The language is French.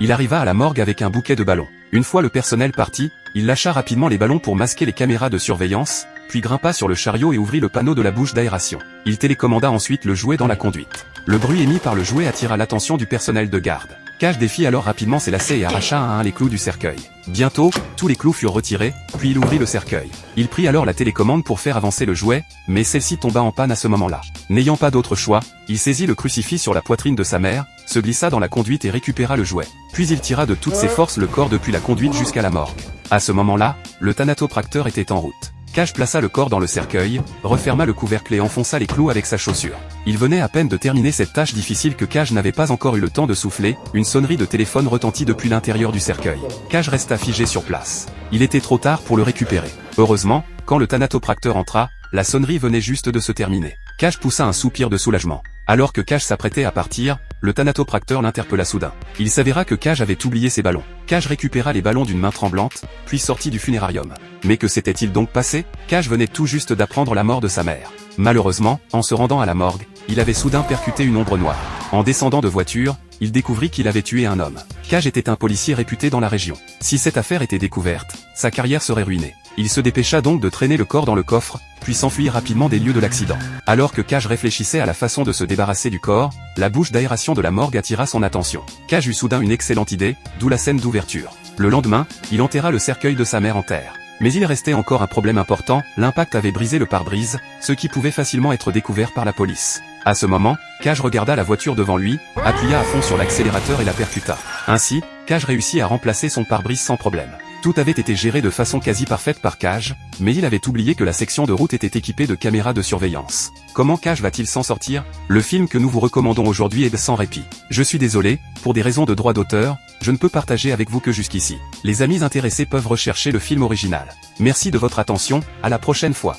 Il arriva à la morgue avec un bouquet de ballons. Une fois le personnel parti, il lâcha rapidement les ballons pour masquer les caméras de surveillance, puis grimpa sur le chariot et ouvrit le panneau de la bouche d'aération. Il télécommanda ensuite le jouet dans la conduite. Le bruit émis par le jouet attira l'attention du personnel de garde. Cage défit alors rapidement ses lacets et arracha un à un les clous du cercueil. Bientôt, tous les clous furent retirés, puis il ouvrit le cercueil. Il prit alors la télécommande pour faire avancer le jouet, mais celle-ci tomba en panne à ce moment-là. N'ayant pas d'autre choix, il saisit le crucifix sur la poitrine de sa mère, se glissa dans la conduite et récupéra le jouet. Puis il tira de toutes ses forces le corps depuis la conduite jusqu'à la morgue. À ce moment-là, le thanatopracteur était en route. Cage plaça le corps dans le cercueil, referma le couvercle et enfonça les clous avec sa chaussure. Il venait à peine de terminer cette tâche difficile que Cage n'avait pas encore eu le temps de souffler, une sonnerie de téléphone retentit depuis l'intérieur du cercueil. Cage resta figé sur place. Il était trop tard pour le récupérer. Heureusement, quand le thanatopracteur entra, la sonnerie venait juste de se terminer. Cage poussa un soupir de soulagement. Alors que Cage s'apprêtait à partir, le thanatopracteur l'interpella soudain. Il s'avéra que Cage avait oublié ses ballons. Cage récupéra les ballons d'une main tremblante, puis sortit du funérarium. Mais que s'était-il donc passé? Cage venait tout juste d'apprendre la mort de sa mère. Malheureusement, en se rendant à la morgue, il avait soudain percuté une ombre noire. En descendant de voiture, il découvrit qu'il avait tué un homme. Cage était un policier réputé dans la région. Si cette affaire était découverte, sa carrière serait ruinée. Il se dépêcha donc de traîner le corps dans le coffre, puis s'enfuir rapidement des lieux de l'accident. Alors que Cage réfléchissait à la façon de se débarrasser du corps, la bouche d'aération de la morgue attira son attention. Cage eut soudain une excellente idée, d'où la scène d'ouverture. Le lendemain, il enterra le cercueil de sa mère en terre. Mais il restait encore un problème important, l'impact avait brisé le pare-brise, ce qui pouvait facilement être découvert par la police. À ce moment, Cage regarda la voiture devant lui, appuya à fond sur l'accélérateur et la percuta. Ainsi, Cage réussit à remplacer son pare-brise sans problème. Tout avait été géré de façon quasi parfaite par Cage, mais il avait oublié que la section de route était équipée de caméras de surveillance. Comment Cage va-t-il s'en sortir? Le film que nous vous recommandons aujourd'hui est sans répit. Je suis désolé, pour des raisons de droit d'auteur, je ne peux partager avec vous que jusqu'ici. Les amis intéressés peuvent rechercher le film original. Merci de votre attention, à la prochaine fois.